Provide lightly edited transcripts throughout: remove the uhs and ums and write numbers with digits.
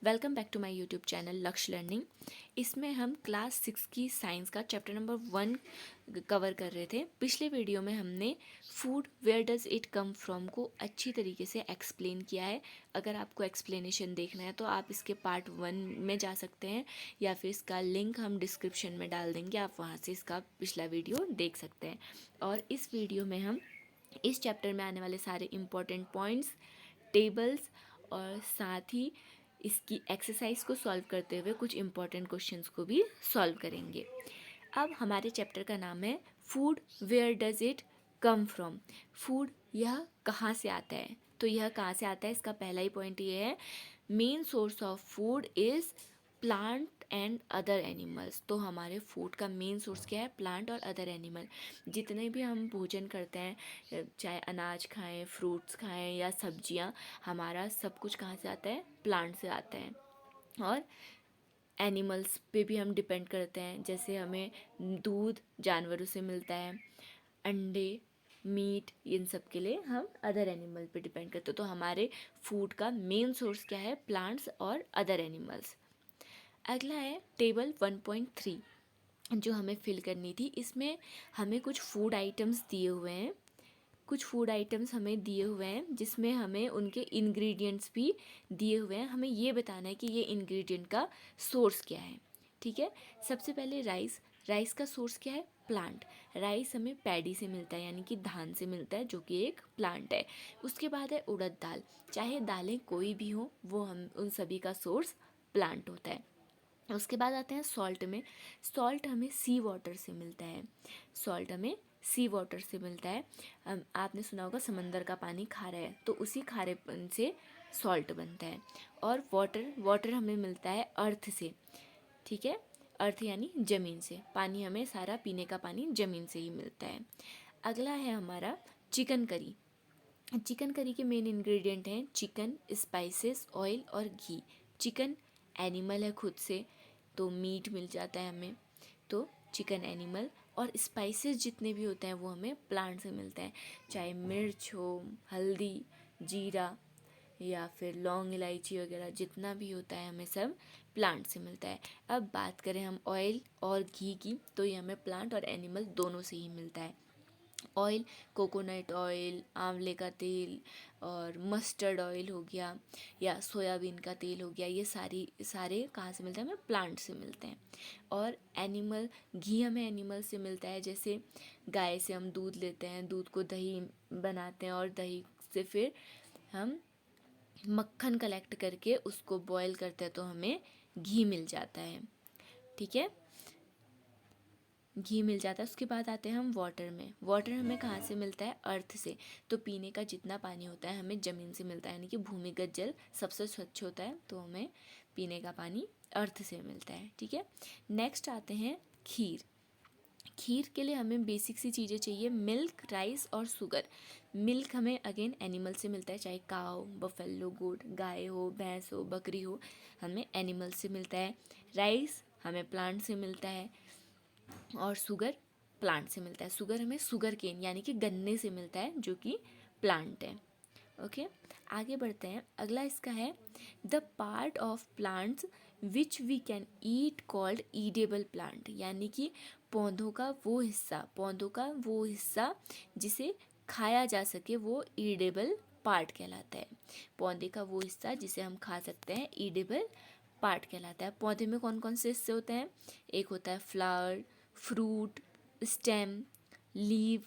Welcome back to my YouTube channel Lakshya learning. इसमें हम class 6 की साइंस का चैप्टर नंबर 1 कवर कर रहे थे। पिछले वीडियो में हमने food where does it come from को अच्छी तरीके से एक्सप्लेन किया है। अगर आपको एक्सप्लेनेशन देखना है तो आप इसके पार्ट 1 में जा सकते हैं या फिर इसका लिंक हम डिस्क्रिप्शन में डाल देंगे, आप वहाँ से इसका पिछला वीडियो देख सकते हैं। और इस वीडियो में हम इस चैप्टर में आने वाले सारे इम्पोर्टेंट पॉइंट्स, टेबल्स और साथ ही इसकी एक्सरसाइज को सॉल्व करते हुए कुछ इम्पॉर्टेंट क्वेश्चंस को भी सॉल्व करेंगे। अब हमारे चैप्टर का नाम है food where does it come from. Food यह कहाँ से आता है, तो यह कहाँ से आता है इसका पहला ही पॉइंट ये है, main source of food is plant and other animals. तो हमारे फूड का मेन सोर्स क्या है, प्लांट और अदर एनिमल। जितने भी हम भोजन करते हैं, चाहे अनाज खाएं, फ्रूट्स खाएं या सब्जियां, हमारा सब कुछ कहाँ से आता है, प्लांट से आता है। और एनिमल्स पे भी हम डिपेंड करते हैं, जैसे हमें दूध जानवरों से मिलता है, अंडे, मीट, इन सब के लिए हम अदर एनिमल पे डिपेंड करते हैं। तो हमारे फूड का मेन सोर्स क्या है, प्लांट्स और अदर एनिमल्स। अगला है टेबल 1.3 जो हमें फिल करनी थी। इसमें हमें कुछ फूड आइटम्स दिए हुए हैं, कुछ फूड आइटम्स हमें दिए हुए हैं जिसमें हमें उनके इंग्रेडिएंट्स भी दिए हुए हैं। हमें ये बताना है कि ये इंग्रेडिएंट का सोर्स क्या है। ठीक है, सबसे पहले राइस। राइस का सोर्स क्या है, प्लांट। राइस हमें पैडी से मिलता है, यानी कि धान से मिलता है, जो कि एक प्लांट है। उसके बाद है उड़द दाल। चाहे दालें कोई भी हो, वो हम उन सभी का सोर्स प्लांट होता है। उसके बाद आते हैं सॉल्ट में। सॉल्ट हमें सी वाटर से मिलता है। सॉल्ट हमें सी वाटर से मिलता है। आपने सुना होगा समंदर का पानी खारा है, तो उसी खारेपन से सॉल्ट बनता है। और वाटर, वाटर हमें मिलता है अर्थ से। ठीक है, अर्थ यानी ज़मीन से। पानी हमें सारा पीने का पानी ज़मीन से ही मिलता है। अगला है हमारा चिकन करी। चिकन करी के मेन इंग्रेडिएंट हैं चिकन, स्पाइसेस, ऑयल और घी। चिकन एनिमल है खुद से, तो मीट मिल जाता है हमें, तो चिकन एनिमल। और स्पाइसेस जितने भी होते हैं वो हमें प्लांट से मिलते हैं, चाहे मिर्च हो, हल्दी, जीरा या फिर लौंग, इलायची वगैरह जितना भी होता है हमें सब प्लांट से मिलता है। अब बात करें हम ऑयल और घी की, तो ये हमें प्लांट और एनिमल दोनों से ही मिलता है। ऑयल, कोकोनट ऑयल, आंवले का तेल और मस्टर्ड ऑयल हो गया या सोयाबीन का तेल हो गया, ये सारे कहाँ से मिलते हैं, हमें प्लांट से मिलते हैं। और एनिमल, घी हमें एनिमल से मिलता है, जैसे गाय से हम दूध लेते हैं, दूध को दही बनाते हैं और दही से फिर हम मक्खन कलेक्ट करके उसको बॉयल करते हैं तो हमें घी मिल जाता है। ठीक है, घी मिल जाता है। उसके बाद आते हैं हम वाटर में। वाटर हमें कहाँ से मिलता है, अर्थ से। तो पीने का जितना पानी होता है हमें ज़मीन से मिलता है, यानी कि भूमिगत जल सबसे स्वच्छ होता है, तो हमें पीने का पानी अर्थ से मिलता है। ठीक है, नेक्स्ट आते हैं खीर। खीर के लिए हमें बेसिक सी चीज़ें चाहिए, मिल्क, राइस और शुगर। मिल्क हमें अगेन एनिमल से मिलता है, चाहे काव, बफेलो, गोट, गाय हो, भैंस हो, बकरी हो, हमें एनिमल से मिलता है। राइस हमें प्लांट से मिलता है और शुगर प्लांट से मिलता है। शुगर हमें शुगर केन यानी कि गन्ने से मिलता है, जो कि प्लांट है। ओके, आगे बढ़ते हैं। अगला इसका है the part of plants which we can eat called edible plant, यानी कि पौधों का वो हिस्सा जिसे खाया जा सके, वो ईडेबल पार्ट कहलाता है। पौधे का वो हिस्सा जिसे हम खा सकते हैं, ईडेबल पार्ट कहलाता है। पौधे में कौन कौन से हिस्से होते हैं, एक होता है flower, fruit, stem, leave,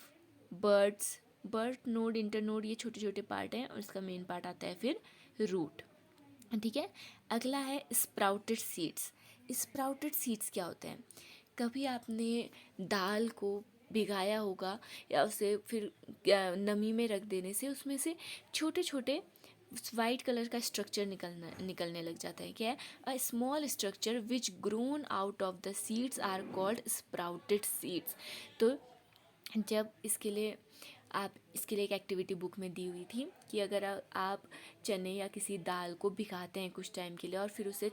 birds, bird node, internode, ये छोटे छोटे पार्ट हैं और इसका मेन पार्ट आता है फिर रूट। ठीक है, अगला है स्प्राउटेड सीड्स। स्प्राउटेड सीड्स क्या होते हैं, कभी आपने दाल को भिगाया होगा या उसे फिर नमी में रख देने से उसमें से छोटे छोटे वाइट कलर का स्ट्रक्चर निकलने लग जाता है। क्या है, a small structure which grown out of the seeds are called sprouted seeds. तो जब इसके लिए एक एक्टिविटी बुक में दी हुई थी कि अगर आप चने या किसी दाल को भिगाते हैं कुछ टाइम के लिए और फिर उसे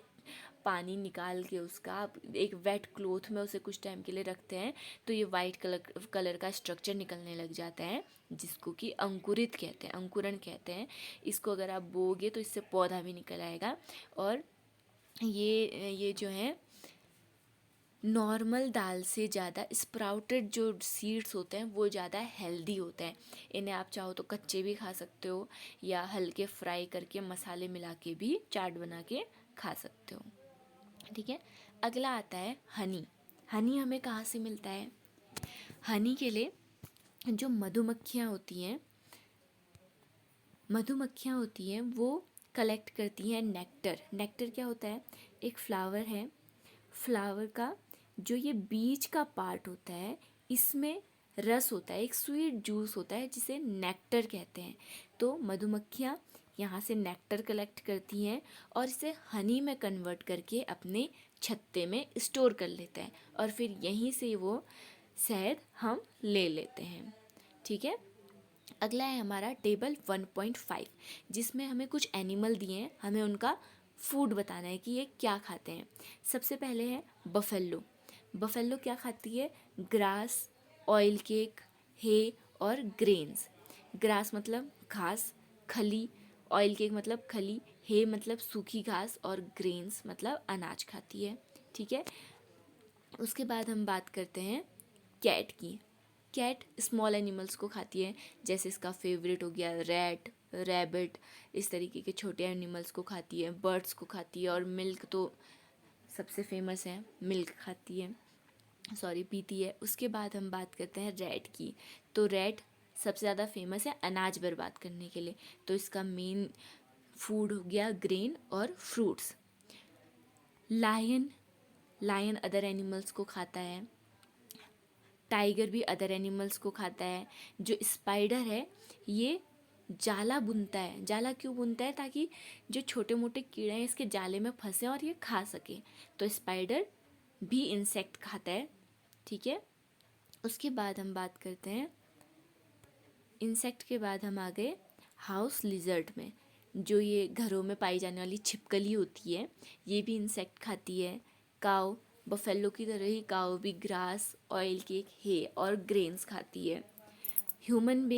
पानी निकाल के उसका आप एक वेट क्लोथ में उसे कुछ टाइम के लिए रखते हैं, तो ये वाइट कलर का स्ट्रक्चर निकलने लग जाता है, जिसको कि अंकुरित कहते हैं, अंकुरण कहते हैं। इसको अगर आप बोओगे तो इससे पौधा भी निकल आएगा। और ये जो है नॉर्मल दाल से ज़्यादा स्प्राउटेड जो सीड्स होते हैं वो ज़्यादा हेल्दी होते हैं। इन्हें आप चाहो तो कच्चे भी खा सकते हो या हल्के फ्राई करके मसाले मिला के भी चाट बना के खा सकते हो। ठीक है, अगला आता है हनी। हनी हमें कहाँ से मिलता है? हनी के लिए जो मधुमक्खियाँ होती हैं वो कलेक्ट करती हैं नेक्टर। नेक्टर क्या होता है? एक फ्लावर है, फ्लावर का जो ये बीज का पार्ट होता है इसमें रस होता है, एक स्वीट जूस होता है जिसे नेक्टर कहते हैं। तो मधुमक्खियाँ यहाँ से नेक्टर कलेक्ट करती हैं और इसे हनी में कन्वर्ट करके अपने छत्ते में स्टोर कर लेते हैं और फिर यहीं से वो शहद हम ले लेते हैं। ठीक है, अगला है हमारा टेबल 1.5, जिसमें हमें कुछ एनिमल दिए हैं, हमें उनका फूड बताना है कि ये क्या खाते हैं। सबसे पहले है बफेलो। बफेलो क्या खाती है? ग्रास, ऑयल केक, हे और ग्रेन्स। ग्रास मतलब घास, खली, ऑयल केक मतलब खली, हे मतलब सूखी घास और ग्रेन्स मतलब अनाज खाती है। ठीक है, उसके बाद हम बात करते हैं कैट की। कैट स्मॉल एनिमल्स को खाती है, जैसे इसका फेवरेट हो गया रैट, रैबिट, इस तरीके के छोटे एनिमल्स को खाती है, बर्ड्स को खाती है और मिल्क तो सबसे फेमस है, मिल्क खाती है, पीती है। उसके बाद हम बात करते हैं रैट की। तो रैट सबसे ज़्यादा फेमस है अनाज बर्बाद करने के लिए, तो इसका मेन फूड हो गया ग्रेन और fruits. Lion, lion other animals को खाता है। टाइगर भी अदर एनिमल्स को खाता है। जो स्पाइडर है ये जाला बुनता है। जाला क्यों बुनता है? ताकि जो छोटे मोटे कीड़े हैं इसके जाले में फंसे और ये खा सके। तो स्पाइडर भी इंसेक्ट खाता है। ठीक है, उसके बाद हम बात करते हैं इंसेक्ट के बाद हम आ गए हाउस लिजर्ड में। जो ये घरों में पाई जाने वाली छिपकली होती है ये भी इंसेक्ट खाती है। काऊ, बफेलो की तरह ही काऊ भी ग्रास, ऑयल केक, हे और ग्रेन्स खाती है। ह्यूमन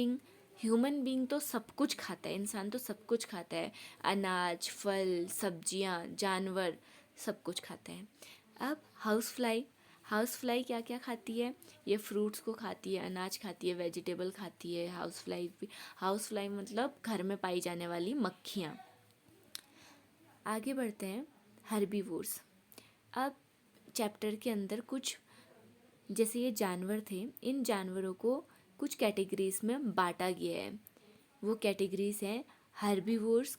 बीइंग तो सब कुछ खाता है, इंसान तो सब कुछ खाता है, अनाज, फल, सब्जियां, जानवर, सब कुछ खाता है। अब हाउस फ्लाई क्या क्या खाती है? ये फ्रूट्स को खाती है, अनाज खाती है, वेजिटेबल खाती है। हाउस फ्लाई मतलब घर में पाई जाने वाली मक्खियाँ। आगे बढ़ते हैं हर्बीवोर्स। अब चैप्टर के अंदर कुछ, जैसे ये जानवर थे, इन जानवरों को कुछ कैटेगरीज में बांटा गया है। वो कैटेगरीज हैं हर्बीवोर्स,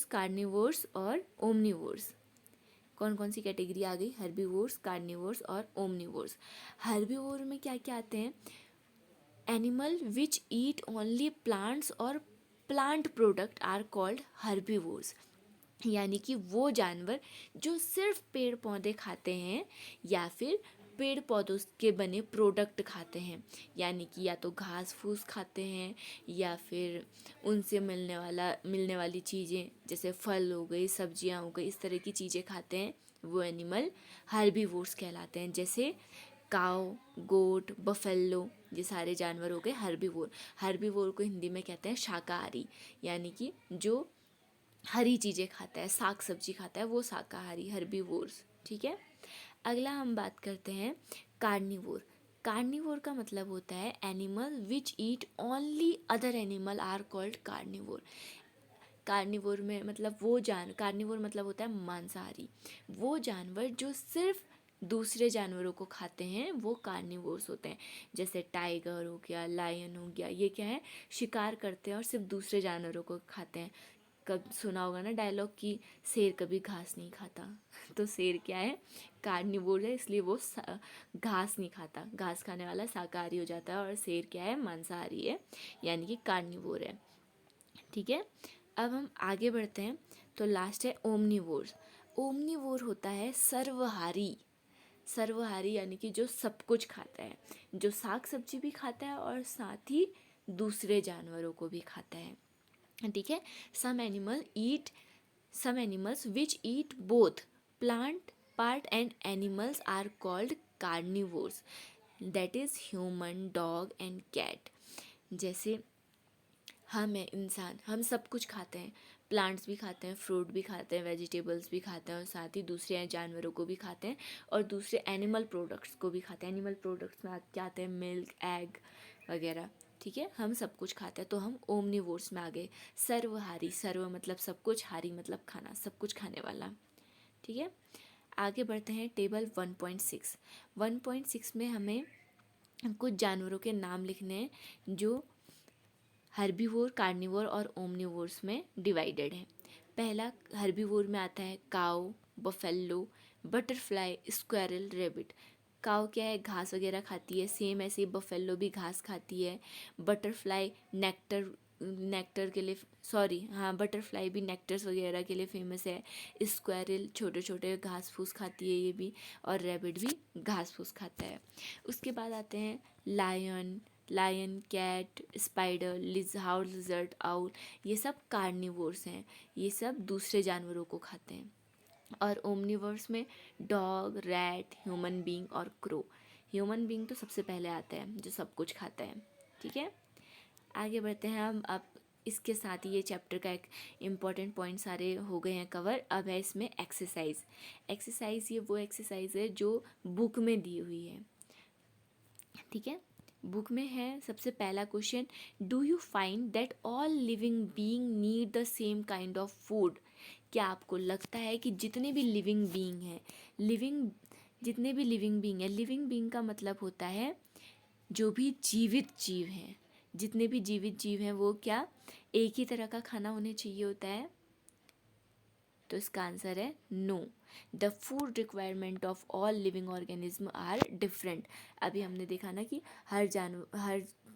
कार्निवोर्स और ओमनिवोर्स। कौन कौन सी कैटेगरी आ गई? हर्बीवोर्स, कार्निवोर्स और ओमनिवोर्स। हर्बीवोर में क्या क्या आते हैं? Animal which eat only plants और plant product are called herbivores. यानी कि वो जानवर जो सिर्फ पेड़ पौधे खाते हैं या फिर पेड़ पौधों के बने प्रोडक्ट खाते हैं, यानी कि या तो घास फूस खाते हैं या फिर उनसे मिलने वाली चीज़ें जैसे फल हो गई, सब्जियां हो गई, इस तरह की चीज़ें खाते हैं, वो एनिमल हर्बीवोर्स कहलाते हैं। जैसे काव, गोट, बफेलो, ये सारे जानवर हो गए हर्बीवोर। हर्बीवोर को हिंदी में कहते हैं शाकाहारी, यानी कि जो हरी चीज़ें खाता है, साग सब्जी खाता है, वो शाकाहारी, हर्बीवोर्स। ठीक है, अगला हम बात करते हैं कार्निवोर। कार्निवोर का मतलब होता है animal which eat only other animal are called carnivore. Carnivore में मतलब कार्निवोर मतलब होता है मांसाहारी। वो जानवर जो सिर्फ दूसरे जानवरों को खाते हैं वो कार्निवोर्स होते हैं। जैसे टाइगर हो गया, लायन हो गया, ये क्या है? शिकार करते हैं और सिर्फ दूसरे जानवरों को खाते हैं। कब सुना होगा ना डायलॉग कि शेर कभी घास नहीं खाता। तो शेर क्या है? कार्निवोर है, इसलिए वो घास नहीं खाता, घास खाने वाला शाकाहारी हो जाता है। और शेर क्या है? मांसाहारी है, यानी कि कार्निवोर है। ठीक है, अब हम आगे बढ़ते हैं। तो लास्ट है ओमनीवोर। ओमनीवोर होता है सर्वहारी। सर्वहारी यानी कि जो सब कुछ खाता है, जो साग सब्जी भी खाता है और साथ ही दूसरे जानवरों को भी खाता है। ठीक है, some animals which eat both plant part and animals are called carnivores, that is human, dog and cat. जैसे हम हैं इंसान, हम सब कुछ खाते हैं, प्लांट्स भी खाते हैं, फ्रूट भी खाते हैं, वेजिटेबल्स भी खाते हैं और साथ ही दूसरे जानवरों को भी खाते हैं और दूसरे एनिमल प्रोडक्ट्स को भी खाते हैं। एनिमल प्रोडक्ट्स में क्या आते हैं, मिल्क, एग वगैरह, ठीक है, हम सब कुछ खाते हैं। तो हम ओमनिवोर्स में आ गए। सर्वहारी, सर्व मतलब सब कुछ, हारी मतलब खाना, सब कुछ खाने वाला, ठीक है। आगे बढ़ते हैं टेबल 1.6। 1.6 में हमें कुछ जानवरों के नाम लिखने हैं जो हर्बीवोर, कार्निवोर और ओमनिवोर्स में डिवाइडेड है। पहला हर्बीवोर में आता है काऊ, बफेलो, बटरफ्लाई, स्क्वेरल, रेबिट। काऊ क्या है, घास वगैरह खाती है, सेम ऐसे ही बफेलो भी घास खाती है। बटरफ्लाई नेक्टर, नेक्टर के लिए, सॉरी हाँ, बटरफ्लाई भी नेक्टर्स वगैरह के लिए फेमस है। स्क्वेरल छोटे छोटे घास फूस खाती है ये भी, और रेबिट भी घास फूस खाता है। उसके बाद आते हैं lion, lion, cat, spider, lizard, owl, ये सब कार्निवोर्स हैं, ये सब दूसरे जानवरों को खाते हैं। और ओमनिवर्स में डॉग, रैट, ह्यूमन बीइंग और क्रो। ह्यूमन बीइंग तो सबसे पहले आता है जो सब कुछ खाता है, ठीक है। आगे बढ़ते हैं हम। अब इसके साथ ही ये चैप्टर का एक इम्पॉर्टेंट पॉइंट सारे हो गए हैं कवर। अब है इसमें एक्सरसाइज। एक्सरसाइज ये वो एक्सरसाइज है जो बुक में दी हुई है, ठीक है। बुक में है सबसे पहला question, do you find that all living being need the same kind of food. क्या आपको लगता है कि जितने भी लिविंग बीइंग हैं, जितने भी लिविंग बीइंग है, लिविंग बीइंग का मतलब होता है जो भी जीवित जीव हैं, जितने भी जीवित जीव हैं वो क्या एक ही तरह का खाना उन्हें चाहिए होता है। तो इसका आंसर है no. The food requirement of all living organism are different. अभी हमने देखा ना कि हर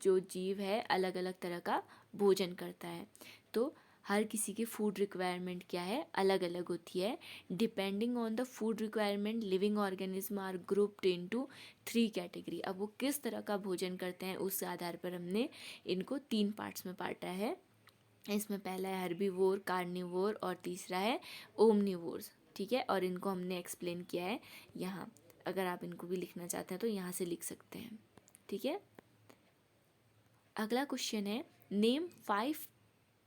जो जीव है अलग अलग तरह का भोजन करता है, तो हर किसी की फूड रिक्वायरमेंट क्या है, अलग अलग होती है। Depending on the food requirement living organism are grouped into 3 category. अब वो किस तरह का भोजन करते हैं उस आधार पर हमने इनको 3 पार्ट्स में बांटा है। इसमें पहला है हर्बीवोर, कार्निवोर और तीसरा है ओमनिवोर्स, ठीक है। और इनको हमने एक्सप्लेन किया है यहाँ, अगर आप इनको भी लिखना चाहते हैं तो यहाँ से लिख सकते हैं, ठीक है। अगला क्वेश्चन है, name 5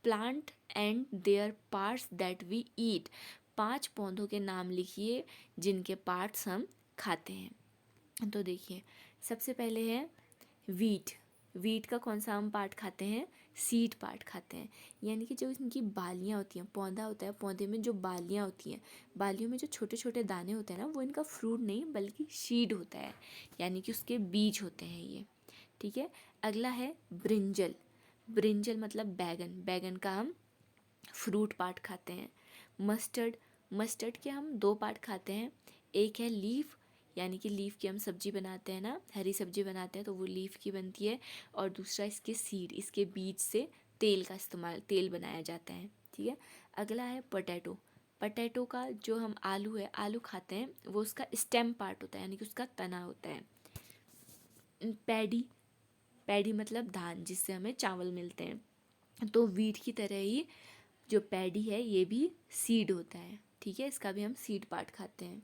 plant and their parts that we eat. 5 पौधों के नाम लिखिए जिनके पार्ट्स हम खाते हैं। तो देखिए, सबसे पहले है वीट। वीट का कौन सा हम पार्ट खाते हैं, सीड पार्ट खाते हैं। यानी कि जो इनकी बालियाँ होती हैं, पौधा होता है, पौधे में जो बालियाँ होती हैं, बालियों में जो छोटे छोटे दाने होते हैं ना, वो इनका फ्रूट नहीं बल्कि सीड होता है, यानी कि उसके बीज होते हैं ये, ठीक है। अगला है ब्रिंजल। ब्रिंजल मतलब बैगन, बैगन का हम फ्रूट पार्ट खाते हैं। मस्टर्ड, मस्टर्ड के हम 2 पार्ट खाते हैं। एक है लीफ, यानी कि लीफ की हम सब्जी बनाते हैं ना, हरी सब्जी बनाते हैं तो वो लीफ की बनती है। और दूसरा इसके सीड, इसके बीज से तेल का इस्तेमाल, तेल बनाया जाता है, ठीक है। अगला है पोटैटो। पोटैटो का जो हम आलू है, आलू खाते हैं, वो उसका स्टेम पार्ट होता है, यानी कि उसका तना होता है। पैडी, पैडी मतलब धान, जिससे हमें चावल मिलते हैं। तो वीट की तरह ही जो पैडी है ये भी सीड होता है, ठीक है, इसका भी हम सीड पार्ट खाते हैं,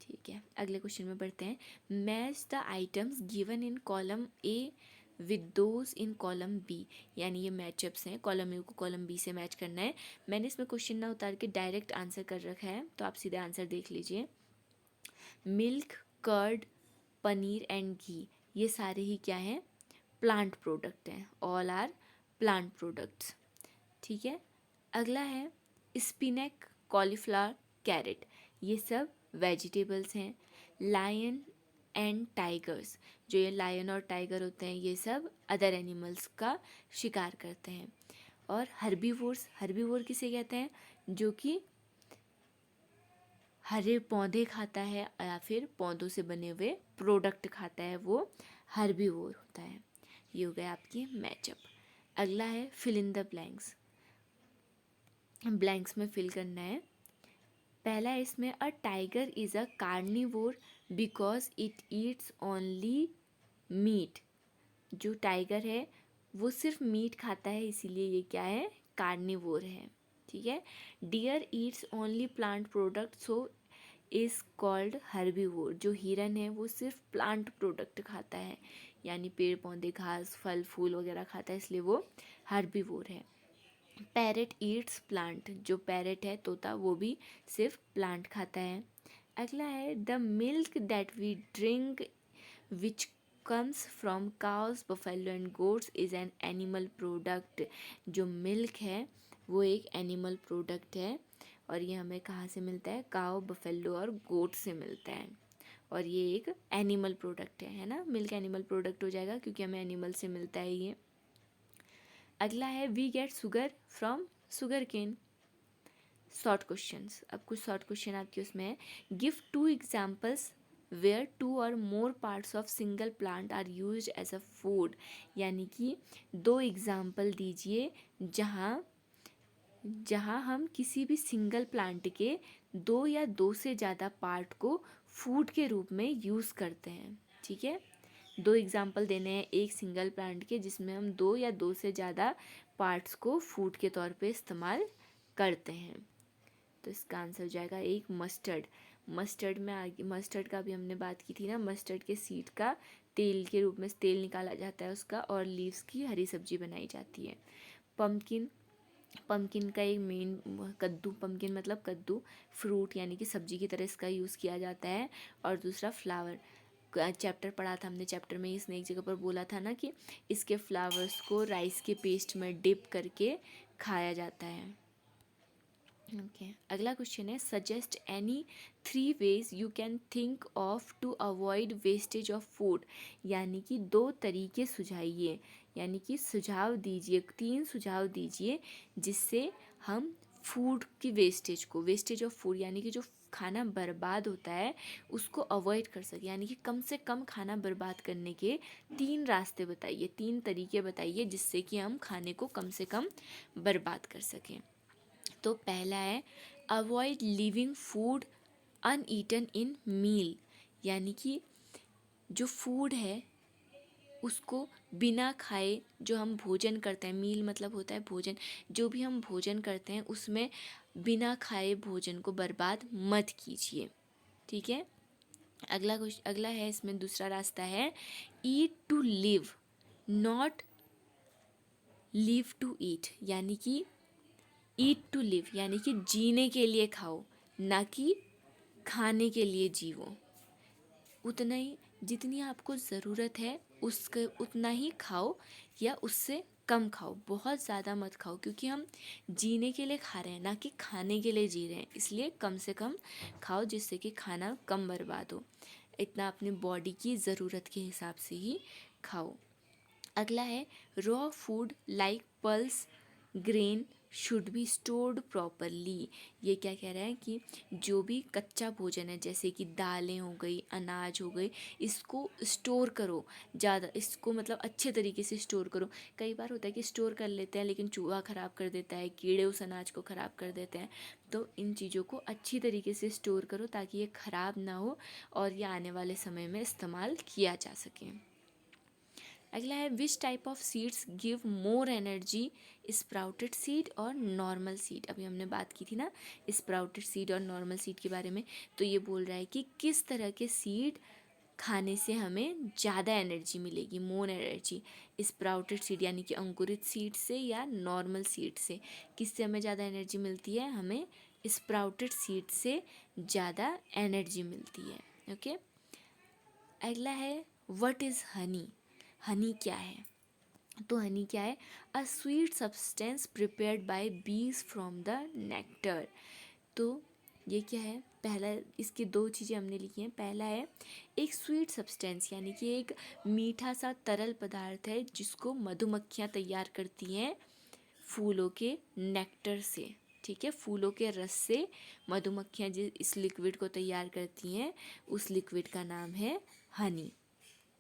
ठीक है। अगले क्वेश्चन में बढ़ते हैं। Match the items given in column A with those in column B. यानी ये मैचअप्स हैं, कॉलम ए को कॉलम बी से मैच करना है। मैंने इसमें क्वेश्चन ना उतार के डायरेक्ट आंसर कर रखा है, तो आप सीधे आंसर देख लीजिए। मिल्क, कर्ड, पनीर एंड घी, ये सारे ही क्या हैं, प्लांट प्रोडक्ट हैं, ऑल आर प्लांट प्रोडक्ट्स, ठीक है। अगला है स्पिनक, कॉलीफ्लावर, कैरेट, ये सब वेजिटेबल्स हैं। लायन एंड टाइगर्स, जो ये लायन और टाइगर होते हैं ये सब अदर एनिमल्स का शिकार करते हैं। और हर्बीवोर्स, हर्बीवोर किसे कहते हैं, जो कि हरे पौधे खाता है या फिर पौधों से बने हुए प्रोडक्ट खाता है, वो हर्बीवोर होता है। ये हो गया आपकी मैचअप। अगला है fill in the blanks. Blanks में फिल करना है। पहला है इसमें, a tiger is a carnivore because it eats only meat. जो टाइगर है वो सिर्फ मीट खाता है, इसीलिए ये क्या है, कार्निवोर है, ठीक है। Deer eats only plant product so is called herbivore. जो हिरन है वो सिर्फ प्लांट प्रोडक्ट खाता है, यानी पेड़ पौधे घास फल फूल वगैरह खाता है, इसलिए वो हर्बीवोर है। पैरेट ईट्स प्लांट, जो पैरेट है तोता वो भी सिर्फ प्लांट खाता है। अगला है the milk that we drink which comes from cows buffalo and goats is an animal product. जो मिल्क है वो एक एनिमल प्रोडक्ट है और ये हमें कहाँ से मिलता है, काउ बफेलो और गोट से मिलता है और ये एक एनिमल प्रोडक्ट है ना, मिल्क एनिमल प्रोडक्ट हो जाएगा क्योंकि हमें एनिमल से मिलता है ये। अगला है we get sugar from sugar cane. Short questions, अब कुछ शॉर्ट क्वेश्चन आपके उसमें है। गिव 2 एग्जाम्पल्स वेयर 2 और more parts of single plant are used as a food. यानी कि 2 एग्जाम्पल दीजिए जहाँ हम किसी भी सिंगल प्लांट के 2 या 2 से ज़्यादा पार्ट को फूड के रूप में यूज़ करते हैं। ठीक है, 2 एग्जाम्पल देने हैं एक सिंगल प्लांट के जिसमें हम 2 या 2 से ज़्यादा पार्ट्स को फूड के तौर पे इस्तेमाल करते हैं। तो इसका आंसर हो जाएगा एक मस्टर्ड। मस्टर्ड में आगे, मस्टर्ड का भी हमने बात की थी ना, मस्टर्ड के सीड का तेल के रूप में तेल निकाला जाता है उसका, और लीव्स की हरी सब्जी बनाई जाती है। पम्पकिन, पम्पकिन का एक मेन, कद्दू, पम्पकिन मतलब कद्दू, फ्रूट यानी कि सब्जी की तरह इसका यूज़ किया जाता है। और दूसरा फ्लावर, चैप्टर पढ़ा था हमने, चैप्टर में इसने एक जगह पर बोला था ना कि इसके फ्लावर्स को राइस के पेस्ट में डिप करके खाया जाता है। ओके, अगला क्वेश्चन है suggest any 3 ways you can think of to avoid wastage of food. यानी कि 2 तरीके सुझाइए, यानी कि सुझाव दीजिए, 3 सुझाव दीजिए जिससे हम फूड की वेस्टेज को, वेस्टेज ऑफ फूड यानी कि जो खाना बर्बाद होता है उसको अवॉइड कर सके। यानी कि कम से कम खाना बर्बाद करने के 3 रास्ते बताइए, 3 तरीके बताइए जिससे कि हम खाने को कम से कम बर्बाद कर सकें। तो पहला है अवॉइड लिविंग फूड अनईटन इन मील। यानी कि जो फूड है उसको बिना खाए जो हम भोजन करते हैं, मील मतलब होता है भोजन, जो भी हम भोजन करते हैं उसमें बिना खाए भोजन को बर्बाद मत कीजिए। ठीक है, अगला है इसमें दूसरा रास्ता है eat to live not live to eat. यानी कि ईट टू लिव यानी कि जीने के लिए खाओ, ना कि खाने के लिए जीवो। उतना ही, जितनी आपको ज़रूरत है उसके उतना ही खाओ या उससे कम खाओ, बहुत ज़्यादा मत खाओ, क्योंकि हम जीने के लिए खा रहे हैं ना कि खाने के लिए जी रहे हैं, इसलिए कम से कम खाओ जिससे कि खाना कम बर्बाद हो। इतना अपनी बॉडी की ज़रूरत के हिसाब से ही खाओ। अगला है raw food like pulse grain should be stored properly. ये क्या कह रहा है कि जो भी कच्चा भोजन है जैसे कि दालें हो गई, अनाज हो गई, इसको स्टोर करो ज़्यादा, इसको मतलब अच्छे तरीके से स्टोर करो। कई बार होता है कि स्टोर कर लेते हैं लेकिन चूहा ख़राब कर देता है, कीड़े उस अनाज को ख़राब कर देते हैं। तो इन चीज़ों को अच्छी तरीके से स्टोर करो ताकि ये ख़राब ना हो और ये आने वाले समय में इस्तेमाल किया जा सके। अगला है which type of seeds give more energy, sprouted seed और नॉर्मल सीड। अभी हमने बात की थी ना स्प्राउटेड सीड और नॉर्मल सीड के बारे में, तो ये बोल रहा है कि किस तरह के सीड खाने से हमें ज़्यादा एनर्जी मिलेगी, मोर एनर्जी। स्प्राउटेड सीड यानी कि अंकुरित सीड से या नॉर्मल सीड से, किससे हमें ज़्यादा एनर्जी मिलती है, हमें स्प्राउटेड सीड से ज़्यादा एनर्जी मिलती है। ओके, अगला है व्हाट इज़ हनी। हनी क्या है, तो हनी क्या है, a sweet substance prepared by बीज फ्रॉम द नेक्टर। तो ये क्या है, पहला, इसकी 2 चीज़ें हमने लिखी हैं। पहला है एक स्वीट सब्सटेंस यानी कि एक मीठा सा तरल पदार्थ है जिसको मधुमक्खियाँ तैयार करती हैं फूलों के नेक्टर से। ठीक है, फूलों के रस से मधुमक्खियाँ जिस इस लिक्विड को तैयार करती हैं उस लिक्विड का नाम है हनी।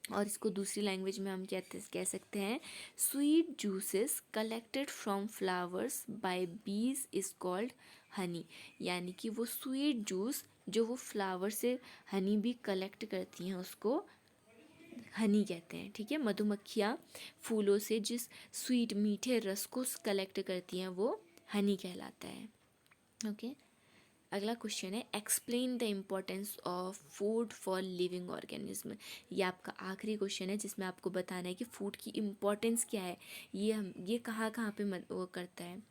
और इसको दूसरी लैंग्वेज में हम कह सकते हैं sweet juices collected from flowers by bees is called honey. यानी कि वो स्वीट जूस जो वो फ्लावर से हनी भी कलेक्ट करती हैं उसको हनी कहते हैं। ठीक है, मधुमक्खियाँ फूलों से जिस स्वीट मीठे रस को कलेक्ट करती हैं वो हनी कहलाता है। ओके, अगला क्वेश्चन है explain the importance of food for living organism. ये आपका आखिरी क्वेश्चन है जिसमें आपको बताना है कि फूड की इम्पोर्टेंस क्या है, ये कहाँ कहाँ पे वो करता है,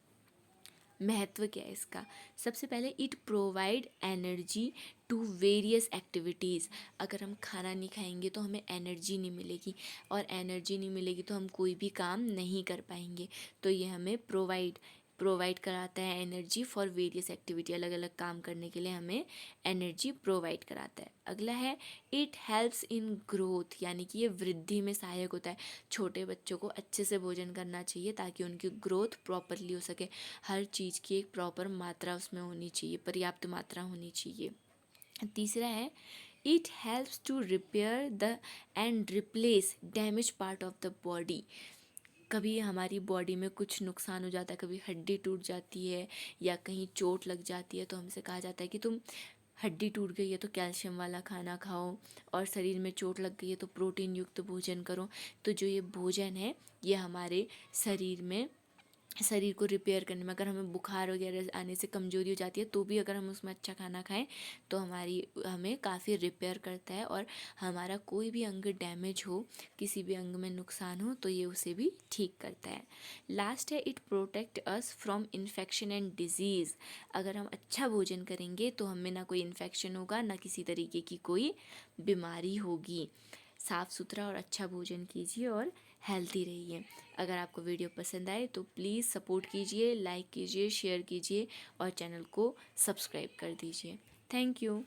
महत्व क्या है इसका। सबसे पहले it provide energy to various activities. अगर हम खाना नहीं खाएंगे तो हमें एनर्जी नहीं मिलेगी, और एनर्जी नहीं मिलेगी तो हम कोई भी काम नहीं कर पाएंगे। तो ये हमें प्रोवाइड कराता है एनर्जी फॉर वेरियस एक्टिविटी, अलग अलग काम करने के लिए हमें एनर्जी प्रोवाइड कराता है। अगला है इट हेल्प्स इन ग्रोथ, यानी कि ये वृद्धि में सहायक होता है। छोटे बच्चों को अच्छे से भोजन करना चाहिए ताकि उनकी ग्रोथ प्रॉपरली हो सके। हर चीज़ की एक प्रॉपर मात्रा उसमें होनी चाहिए, पर्याप्त मात्रा होनी चाहिए। तीसरा है it helps to repair the and replace damage part of the body. कभी हमारी बॉडी में कुछ नुकसान हो जाता है, कभी हड्डी टूट जाती है या कहीं चोट लग जाती है, तो हमसे कहा जाता है कि तुम हड्डी टूट गई है तो कैल्शियम वाला खाना खाओ, और शरीर में चोट लग गई है तो प्रोटीन युक्त भोजन करो। तो जो ये भोजन है ये हमारे शरीर को रिपेयर करने में, अगर हमें बुखार वगैरह आने से कमज़ोरी हो जाती है तो भी अगर हम उसमें अच्छा खाना खाएं तो हमें काफ़ी रिपेयर करता है, और हमारा कोई भी अंग डैमेज हो, किसी भी अंग में नुकसान हो तो ये उसे भी ठीक करता है। लास्ट है it protect us from infection and disease. अगर हम अच्छा भोजन करेंगे तो हमें ना कोई इन्फेक्शन होगा, ना किसी तरीके की कोई बीमारी होगी। साफ़ सुथरा और अच्छा भोजन कीजिए और हेल्थी रहिए। अगर आपको वीडियो पसंद आए तो प्लीज़ सपोर्ट कीजिए, लाइक कीजिए, शेयर कीजिए और चैनल को सब्सक्राइब कर दीजिए। Thank you.